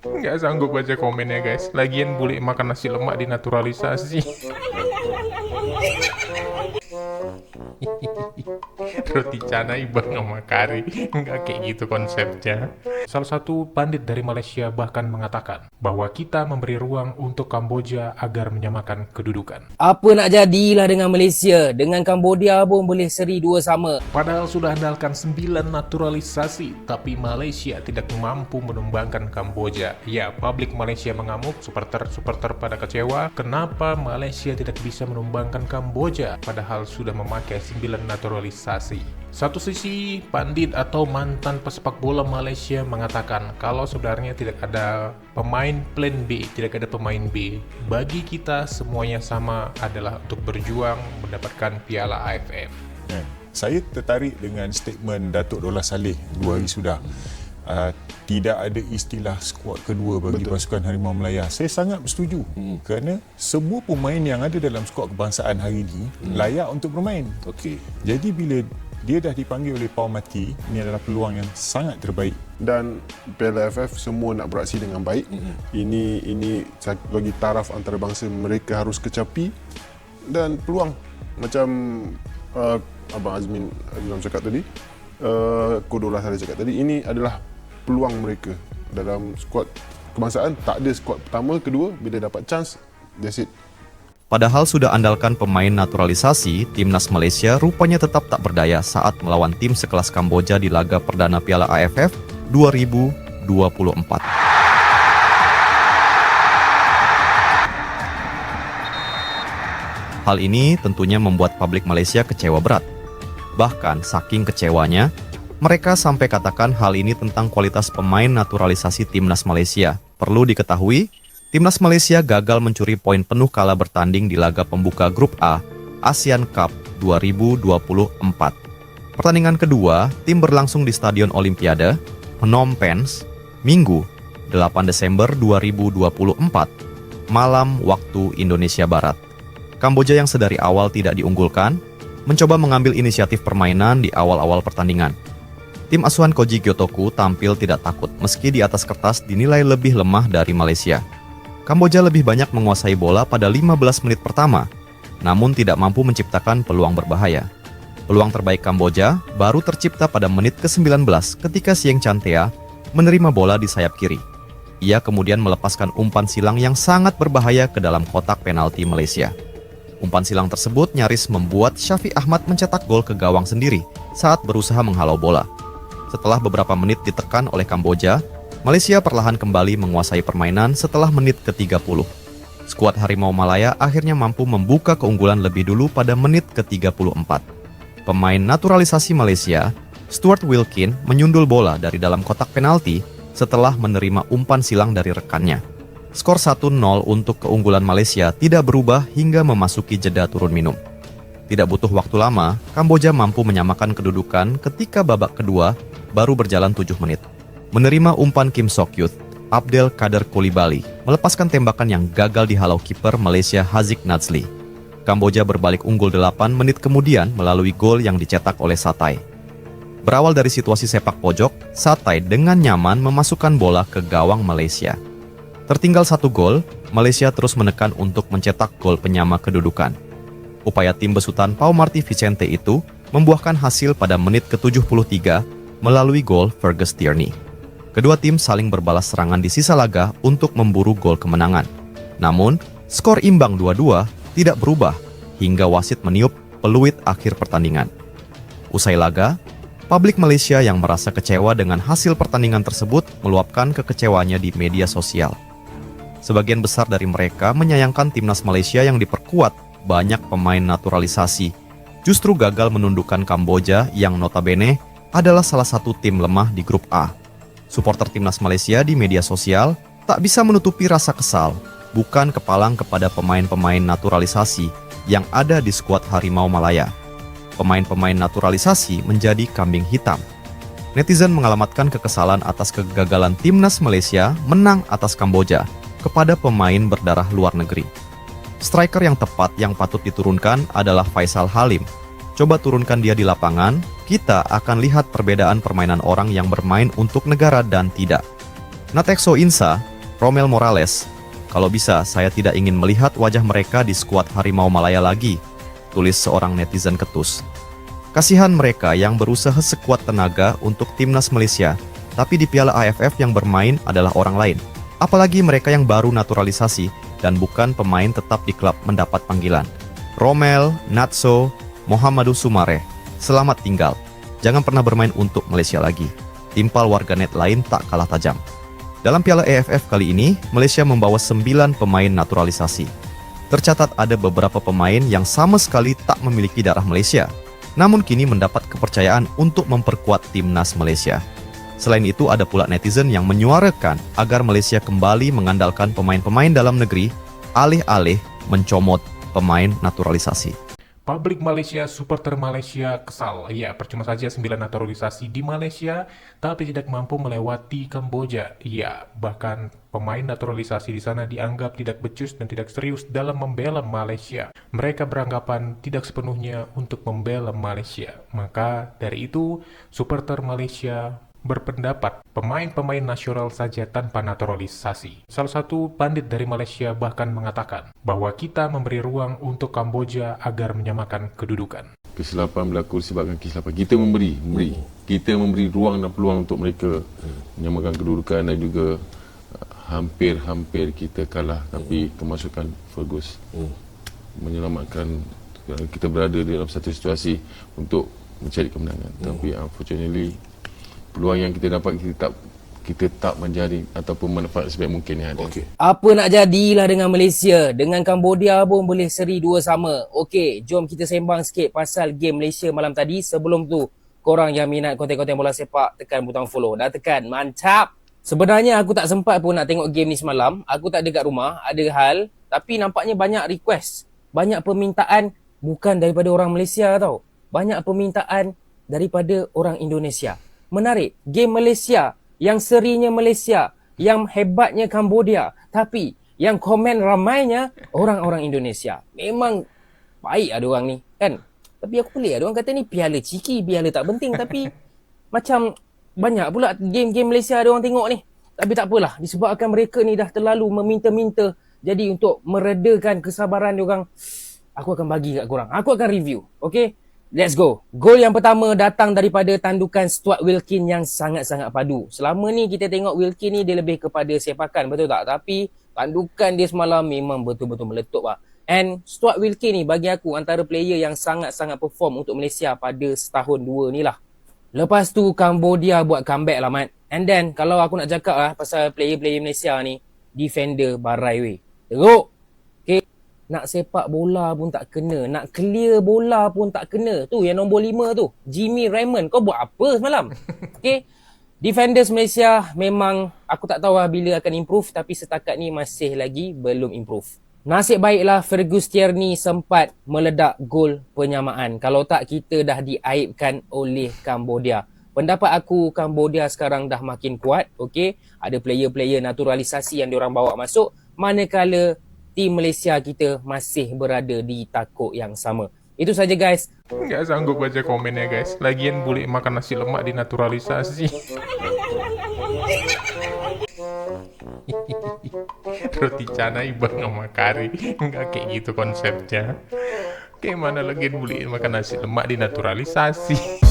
Nggak sanggup baca komennya guys. Lagian bule makan nasi lemak dinaturalisasi. Roti canai bang sama kari. Nggak kayak gitu konsepnya. Salah satu pandit dari Malaysia bahkan mengatakan bahwa kita memberi ruang untuk Kamboja agar menyamakan kedudukan. Apa nak jadilah dengan Malaysia? Dengan Cambodia pun boleh seri dua sama. Padahal sudah andalkan 9 naturalisasi, tapi Malaysia tidak mampu menumbangkan Kamboja. Ya, publik Malaysia mengamuk, supporter pada kecewa. Kenapa Malaysia tidak bisa menumbangkan Kamboja? Padahal sudah memakai 9 naturalisasi. Satu sisi, pandit atau mantan pesepak bola Malaysia mengatakan kalau sebenarnya tidak ada pemain plan B, tidak ada pemain B. Bagi kita semuanya sama adalah untuk berjuang mendapatkan piala AFF. Saya tertarik dengan statement Datuk Dollah Saleh 2 hari sudah. Tidak ada istilah skuad kedua bagi pasukan Harimau Melaya. Saya sangat bersetuju kerana semua pemain yang ada dalam skuad kebangsaan hari ini layak untuk bermain. Jadi bila dia dah dipanggil oleh Pau Mati, ini adalah peluang yang sangat terbaik. Dan Piala AFF semua nak beraksi dengan baik. Ini lagi taraf antarabangsa, mereka harus kecapi dan peluang macam Abang Azmin cakap tadi, Kodolah saya cakap tadi, ini adalah peluang mereka dalam skuad kebangsaan. Tak ada skuad pertama, kedua, bila dapat chance, that's it. Padahal sudah andalkan pemain naturalisasi, timnas Malaysia rupanya tetap tak berdaya saat melawan tim sekelas Kamboja di laga perdana Piala AFF 2024. Hal ini tentunya membuat publik Malaysia kecewa berat. Bahkan saking kecewanya, mereka sampai katakan hal ini tentang kualitas pemain naturalisasi timnas Malaysia. Perlu diketahui, timnas Malaysia gagal mencuri poin penuh kala bertanding di laga pembuka Grup A ASEAN Cup 2024. Pertandingan kedua, tim berlangsung di Stadion Olimpiade, Phnom Penh, Minggu, 8 Desember 2024, malam waktu Indonesia Barat. Kamboja yang sedari awal tidak diunggulkan, mencoba mengambil inisiatif permainan di awal-awal pertandingan. Tim asuhan Koji Gyotoku tampil tidak takut meski di atas kertas dinilai lebih lemah dari Malaysia. Kamboja lebih banyak menguasai bola pada 15 menit pertama, namun tidak mampu menciptakan peluang berbahaya. Peluang terbaik Kamboja baru tercipta pada menit ke-19 ketika Sieng Chantea menerima bola di sayap kiri. Ia kemudian melepaskan umpan silang yang sangat berbahaya ke dalam kotak penalti Malaysia. Umpan silang tersebut nyaris membuat Syafiq Ahmad mencetak gol ke gawang sendiri saat berusaha menghalau bola. Setelah beberapa menit ditekan oleh Kamboja, Malaysia perlahan kembali menguasai permainan setelah menit ke-30. Skuad Harimau Malaya akhirnya mampu membuka keunggulan lebih dulu pada menit ke-34. Pemain naturalisasi Malaysia, Stuart Wilkin, menyundul bola dari dalam kotak penalti setelah menerima umpan silang dari rekannya. Skor 1-0 untuk keunggulan Malaysia tidak berubah hingga memasuki jeda turun minum. Tidak butuh waktu lama, Kamboja mampu menyamakan kedudukan ketika babak kedua baru berjalan 7 menit. Menerima umpan Kim Sok-yuth, Abdel Kader Coulibaly melepaskan tembakan yang gagal dihalau kiper Malaysia Haziq Nazli. Kamboja berbalik unggul 8 menit kemudian melalui gol yang dicetak oleh Satai. Berawal dari situasi sepak pojok, Satai dengan nyaman memasukkan bola ke gawang Malaysia. Tertinggal 1 gol, Malaysia terus menekan untuk mencetak gol penyama kedudukan. Upaya tim besutan Pau Marty Vicente itu membuahkan hasil pada menit ke-73 melalui gol Fergus Tierney. Kedua tim saling berbalas serangan di sisa laga untuk memburu gol kemenangan. Namun, skor imbang 2-2 tidak berubah hingga wasit meniup peluit akhir pertandingan. Usai laga, publik Malaysia yang merasa kecewa dengan hasil pertandingan tersebut meluapkan kekecewaannya di media sosial. Sebagian besar dari mereka menyayangkan timnas Malaysia yang diperkuat banyak pemain naturalisasi justru gagal menundukkan Kamboja yang notabene adalah salah satu tim lemah di grup A. Suporter timnas Malaysia di media sosial tak bisa menutupi rasa kesal, bukan kepalang kepada pemain-pemain naturalisasi yang ada di skuad Harimau Malaya. Pemain-pemain naturalisasi menjadi kambing hitam. Netizen mengalamatkan kekesalan atas kegagalan timnas Malaysia menang atas Kamboja kepada pemain berdarah luar negeri. Striker yang tepat yang patut diturunkan adalah Faisal Halim. Coba turunkan dia di lapangan, kita akan lihat perbedaan permainan orang yang bermain untuk negara dan tidak. Natexo Insa, Romel Morales, kalau bisa saya tidak ingin melihat wajah mereka di skuad Harimau Malaya lagi, tulis seorang netizen ketus. Kasihan mereka yang berusaha sekuat tenaga untuk timnas Malaysia, tapi di Piala AFF yang bermain adalah orang lain. Apalagi mereka yang baru naturalisasi dan bukan pemain tetap di klub mendapat panggilan. Romel, Natso, Muhammadu Sumare, selamat tinggal. Jangan pernah bermain untuk Malaysia lagi. Timpal warganet lain tak kalah tajam. Dalam Piala AFF kali ini, Malaysia membawa 9 pemain naturalisasi. Tercatat ada beberapa pemain yang sama sekali tak memiliki darah Malaysia, namun kini mendapat kepercayaan untuk memperkuat timnas Malaysia. Selain itu, ada pula netizen yang menyuarakan agar Malaysia kembali mengandalkan pemain-pemain dalam negeri, alih-alih mencomot pemain naturalisasi. Publik Malaysia, supporter Malaysia kesal. Ya, percuma saja 9 naturalisasi di Malaysia, tapi tidak mampu melewati Kamboja. Ya, bahkan pemain naturalisasi di sana dianggap tidak becus dan tidak serius dalam membela Malaysia. Mereka beranggapan tidak sepenuhnya untuk membela Malaysia. Maka dari itu, supporter Malaysia berpendapat pemain-pemain nasional saja tanpa naturalisasi. Salah satu pandit dari Malaysia bahkan mengatakan bahwa kita memberi ruang untuk Kamboja agar menyamakan kedudukan. Kesilapan berlaku disebabkan kesilapan. Kita memberi. Kita memberi ruang dan peluang untuk mereka menyamakan kedudukan, dan juga hampir kita kalah, tapi kemasukan Fergus menyelamatkan kita berada dalam satu situasi untuk mencari kemenangan. Tapi unfortunately, peluang yang kita dapat kita tak menjadi ataupun manfaat sebaik mungkin yang ada. Apa nak jadilah dengan Malaysia. Dengan Cambodia pun boleh seri 2-2. Okey, jom kita sembang sikit pasal game Malaysia malam tadi. Sebelum tu, korang yang minat konten-konten bola sepak, tekan butang follow. Dah tekan, mantap. Sebenarnya aku tak sempat pun nak tengok game ni semalam. Aku tak ada kat rumah, ada hal. Tapi nampaknya banyak request, banyak permintaan bukan daripada orang Malaysia tau. Banyak permintaan daripada orang Indonesia. Menarik, game Malaysia, yang serinya Malaysia, yang hebatnya Cambodia, tapi yang komen ramainya orang-orang Indonesia. Memang baik ada orang ni, kan? Tapi aku pelik ada orang kata ni piala ciki, piala tak penting, tapi macam banyak pula game-game Malaysia ada orang tengok ni. Tapi tak apalah, disebabkan mereka ni dah terlalu meminta-minta, jadi untuk meredakan kesabaran diorang, aku akan bagi kat korang. Aku akan review, okay? Let's go. Gol yang pertama datang daripada tandukan Stuart Wilkin yang sangat-sangat padu. Selama ni kita tengok Wilkin ni dia lebih kepada sepakan, betul tak? Tapi tandukan dia semalam memang betul-betul meletup lah. And Stuart Wilkin ni bagi aku antara player yang sangat-sangat perform untuk Malaysia pada setahun dua ni lah. Lepas tu Cambodia buat comeback lah, Mat. And then kalau aku nak cakap lah pasal player-player Malaysia ni, defender barai weh. Teruk. Okay. Nak sepak bola pun tak kena. Nak clear bola pun tak kena. Tu yang nombor 5 tu. Jimmy Raymond. Kau buat apa semalam? Okay. Defenders Malaysia memang aku tak tahu lah bila akan improve. Tapi setakat ni masih lagi belum improve. Nasib baiklah Fergus Tierney sempat meledak gol penyamaan. Kalau tak kita dah diaibkan oleh Cambodia. Pendapat aku Cambodia sekarang dah makin kuat. Okay. Ada player-player naturalisasi yang diorang bawa masuk. Manakala tim Malaysia kita masih berada di takuk yang sama. Itu saja guys. Nggak sanggup baca komennya guys. Lagian boleh makan nasi lemak dinaturalisasi. Roti canai bang sama kari. Nggak kayak gitu konsepnya. Kayak mana lagi boleh makan nasi lemak dinaturalisasi.